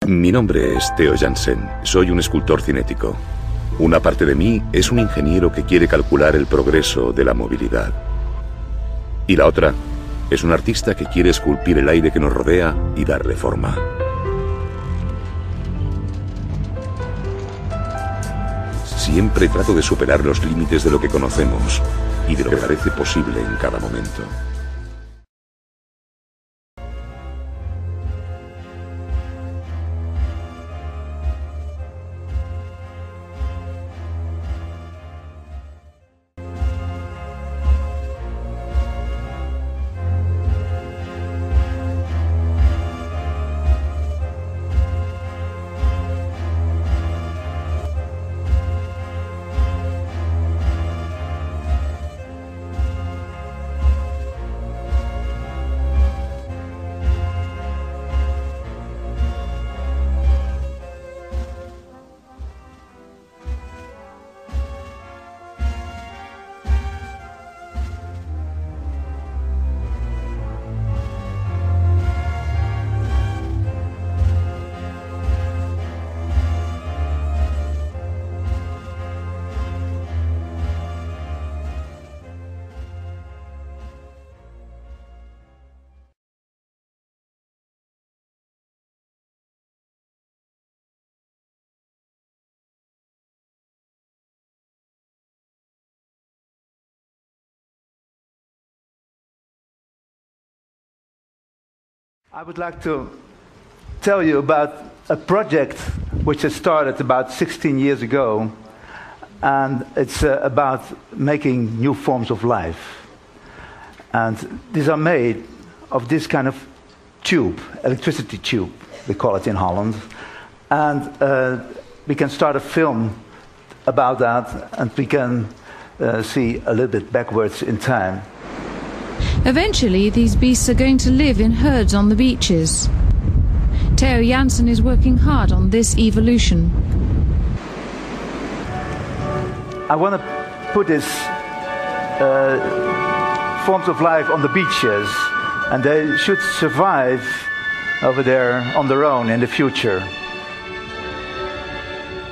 Mi nombre es Theo Jansen. Soy un escultor cinético. Una parte de mí es un ingeniero que quiere calcular el progreso de la movilidad. Y la otra es un artista que quiere esculpir el aire que nos rodea y darle forma. Siempre trato de superar los límites de lo que conocemos y de lo que parece posible en cada momento. I would like to tell you about a project which has started about 16 years ago, and it's about making new forms of life. And these are made of this kind of tube, electricity tube, we call it in Holland. And we can start a film about that, and we can see a little bit backwards in time. Eventually, these beasts are going to live in herds on the beaches. Theo Jansen is working hard on this evolution. I want to put these forms of life on the beaches, and they should survive over there on their own in the future.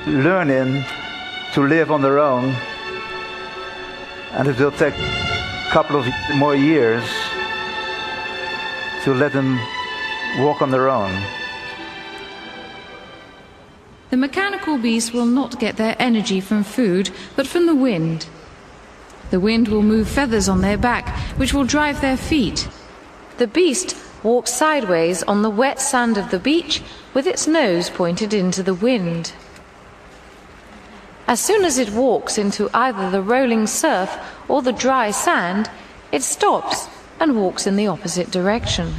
Learning to live on their own, and it will take couple of more years to let them walk on their own. The mechanical beasts will not get their energy from food, but from the wind. The wind will move feathers on their back, which will drive their feet. The beast walks sideways on the wet sand of the beach with its nose pointed into the wind. As soon as it walks into either the rolling surf or the dry sand, it stops and walks in the opposite direction.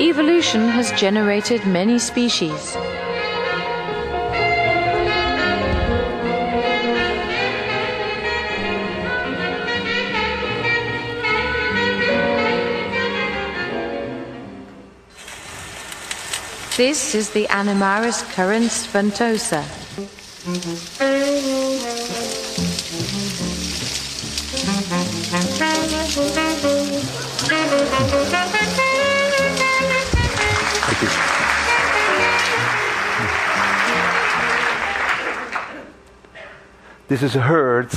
Evolution has generated many species. This is the Animaris currens ventosa. This is a herd,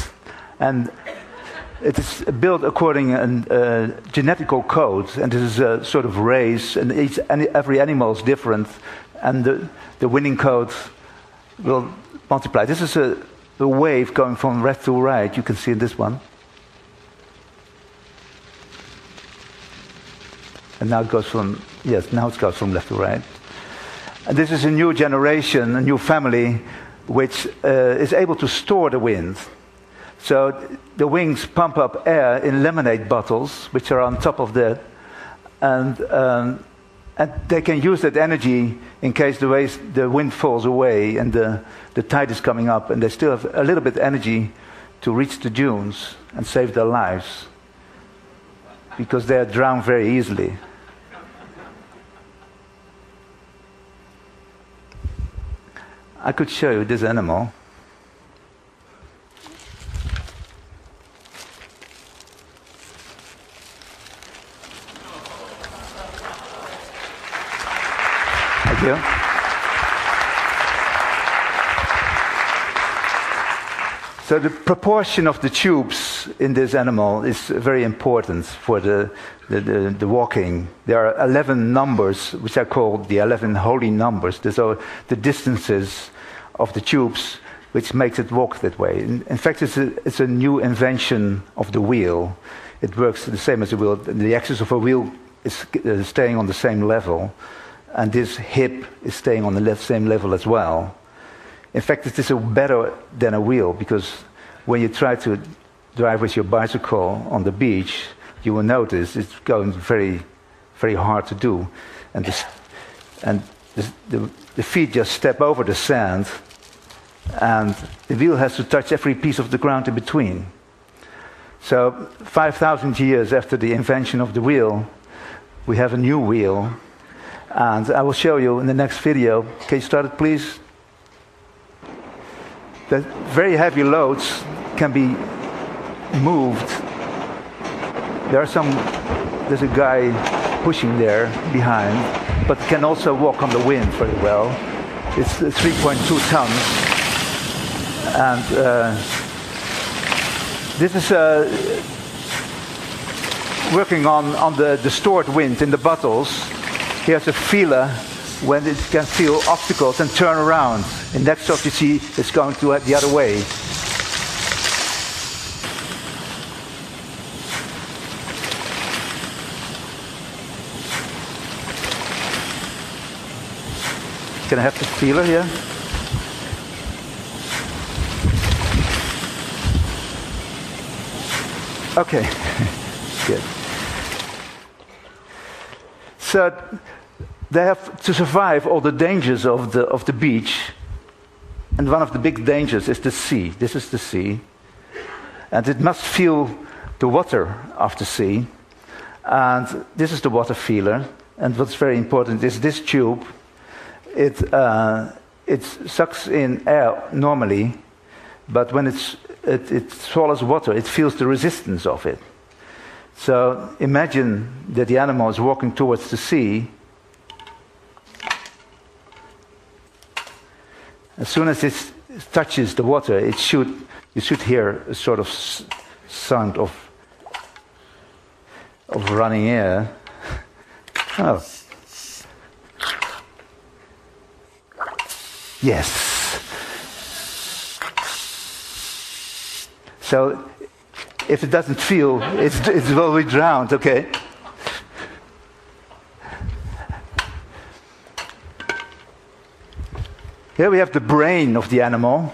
and it is built according to genetical code, and this is a sort of race, and every animal is different, and the winning code will multiply. This is a wave going from left to right. You can see this one. And now it goes from, yes, now it goes from left to right. And this is a new generation, a new family, which is able to store the wind. So the wings pump up air in lemonade bottles, which are on top of that, and they can use that energy in case the wind falls away and the tide is coming up, and they still have a little bit of energy to reach the dunes and save their lives, because they are drowned very easily. I could show you this animal. you. So the proportion of the tubes in this animal is very important for the walking. There are 11 numbers, which are called the 11 holy numbers. These are the distances of the tubes, which makes it walk that way. In fact, it's a new invention of the wheel. It works the same as a wheel. The axis of a wheel is staying on the same level, and this hip is staying on the same level as well. In fact, it is better than a wheel, because when you try to drive with your bicycle on the beach, you will notice it's going very, very hard to do. And the feet just step over the sand, and the wheel has to touch every piece of the ground in between. So 5,000 years after the invention of the wheel, we have a new wheel. And I will show you in the next video. Can you start it, please? That very heavy loads can be moved. There's a guy pushing there behind, but can also walk on the wind very well. It's 3.2 tons. And this is working on the stored wind in the bottles. Here's a feeler when it can feel obstacles and turn around. And next shot you see it's going to the other way. Can I have the feeler here? Okay, good. So they have to survive all the dangers of the beach, and one of the big dangers is the sea. This is the sea, and it must feel the water of the sea. And this is the water feeler. And what's very important is this tube. It sucks in air normally, but when it swallows water, it feels the resistance of it. So imagine that the animal is walking towards the sea. As soon as it touches the water, you should hear a sort of sound of running air. Oh. Yes. So if it doesn't feel, it will be drowned, okay? Here we have the brain of the animal.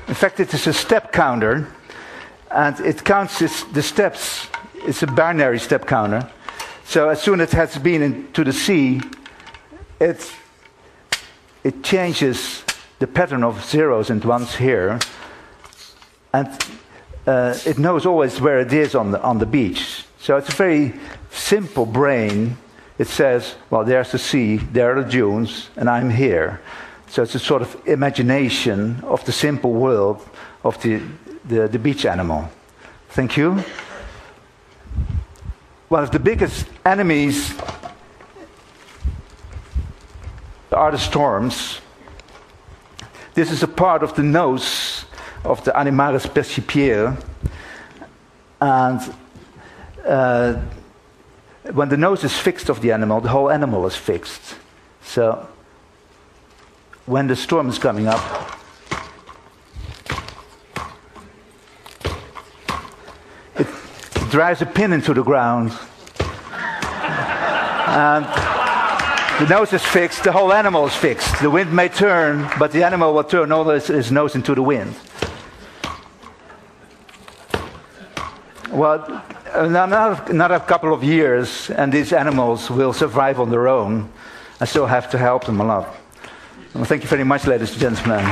In fact, it is a step counter, and it counts the steps. It's a binary step counter. So as soon as it has been into the sea, it changes the pattern of zeros and ones here, and it knows always where it is on the beach. So it's a very simple brain. It says, well, there's the sea, there are the dunes, and I'm here. So it's a sort of imagination of the simple world of the beach animal. Thank you. One of the biggest enemies are the storms. This is a part of the nose of the animalis percipiere, and when the nose is fixed of the animal, the whole animal is fixed. So when the storm is coming up, it drives a pin into the ground, and the nose is fixed, the whole animal is fixed. The wind may turn, but the animal will turn all his nose into the wind. Well, another couple of years, and these animals will survive on their own. I still have to help them a lot. Well, thank you very much, ladies and gentlemen.